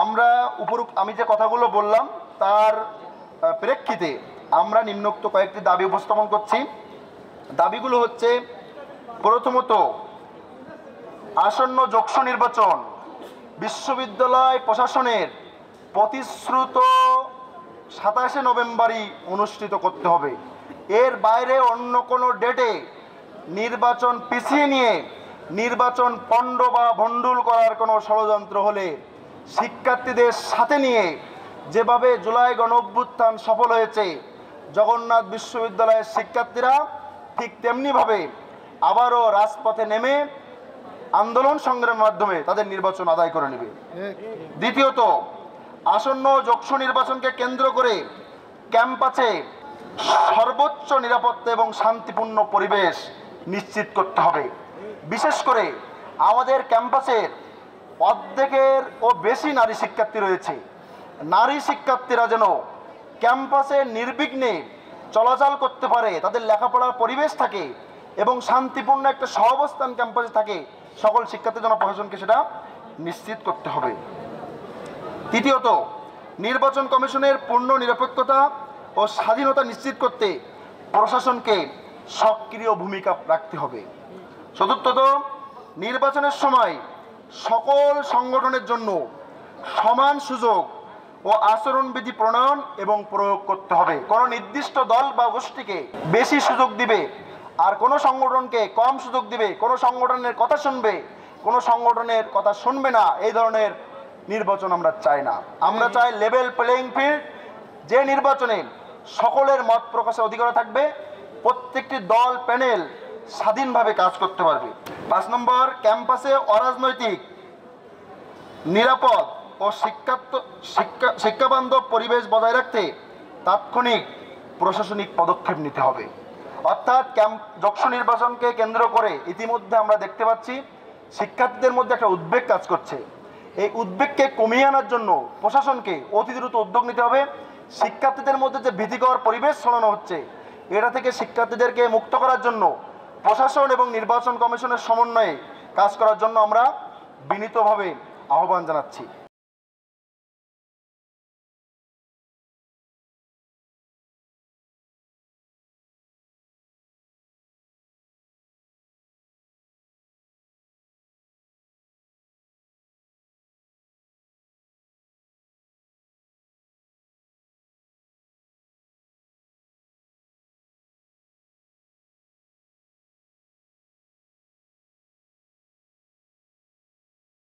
আমরা উপরোক্ত আমি যে কথাগুলো বললাম তার প্রেক্ষিতে আমরা নিম্নোক্ত কয়েকটি দাবি উপস্থাপন করছি। দাবিগুলো হচ্ছে, প্রথমত, আসন্ন যৌক্তিক নির্বাচন বিশ্ববিদ্যালয় প্রশাসনের প্রতিশ্রুত 27 নভেম্বরই অনুষ্ঠিত করতে হবে। এর বাইরে অন্য কোনো ডেটে নির্বাচন পিছিয়ে নিয়ে নির্বাচন পণ্ড বা ভণ্ডুল করার কোনো ষড়যন্ত্র হলে শিক্ষার্থীদের সাথে নিয়ে যেভাবে জুলাই গণঅভ্যুত্থান সফল হয়েছে জগন্নাথ বিশ্ববিদ্যালয়ের শিক্ষার্থীরা ঠিক তেমনিভাবে আবারও রাজপথে নেমে আন্দোলন সংগ্রামের মাধ্যমে তাদের নির্বাচন আদায় করে নেবে। দ্বিতীয়ত, আসন্ন যৌক্তিক নির্বাচনকে কেন্দ্র করে ক্যাম্পাসে সর্বোচ্চ নিরাপত্তা এবং শান্তিপূর্ণ পরিবেশ নিশ্চিত করতে হবে। বিশেষ করে আমাদের ক্যাম্পাসের অর্ধেকের ও বেশি নারী শিক্ষার্থী রয়েছে। নারী শিক্ষার্থীরা যেন ক্যাম্পাসে নির্বিঘ্নে চলাচল করতে পারে, তাদের লেখাপড়ার পরিবেশ থাকে এবং শান্তিপূর্ণ একটা সহাবস্থান ক্যাম্পাসে থাকে, সকল শিক্ষার্থী যেন প্রশাসনকে সেটা নিশ্চিত করতে হবে। তৃতীয়ত, নির্বাচন কমিশনের পূর্ণ নিরপেক্ষতা ও স্বাধীনতা নিশ্চিত করতে প্রশাসনকে সক্রিয় ভূমিকা রাখতে হবে। চতুর্থত, নির্বাচনের সময় সকল সংগঠনের জন্য সমান সুযোগ ও আচরণবিধি প্রণয়ন এবং প্রয়োগ করতে হবে। কোনো নির্দিষ্ট দল বা গোষ্ঠীকে বেশি সুযোগ দিবে আর কোনো সংগঠনকে কম সুযোগ দিবে, কোনো সংগঠনের কথা শুনবে কোনো সংগঠনের কথা শুনবে না, এই ধরনের নির্বাচন আমরা চাই না। আমরা চাই লেভেল প্লেইং ফিল্ড, যে নির্বাচনে সকলের মত প্রকাশের অধিকার থাকবে, প্রত্যেকটি দল প্যানেল স্বাধীনভাবে কাজ করতে পারবে। 5 নম্বর, ক্যাম্পাসে অরাজনৈতিক, নিরাপদ ও শিক্ষাবান্ধব পরিবেশ বজায় রাখতে তাৎক্ষণিক প্রশাসনিক পদক্ষেপ নিতে হবে। অর্থাৎ যৌক্তিক নির্বাচনকে কেন্দ্র করে ইতিমধ্যে আমরা দেখতে পাচ্ছি শিক্ষার্থীদের মধ্যে একটা উদ্বেগ কাজ করছে। এই উদ্বেগকে কমিয়ে আনার জন্য প্রশাসনকে অতি দ্রুত উদ্যোগ নিতে হবে। শিক্ষার্থীদের মধ্যে যে ভীতিকর পরিবেশ ছড়ানো হচ্ছে, এটা থেকে শিক্ষার্থীদেরকে মুক্ত করার জন্য প্রশাসন এবং নির্বাচন কমিশনের সমন্বয়ে কাজ করার জন্য আমরা বিনীতভাবে আহ্বান জানাচ্ছি।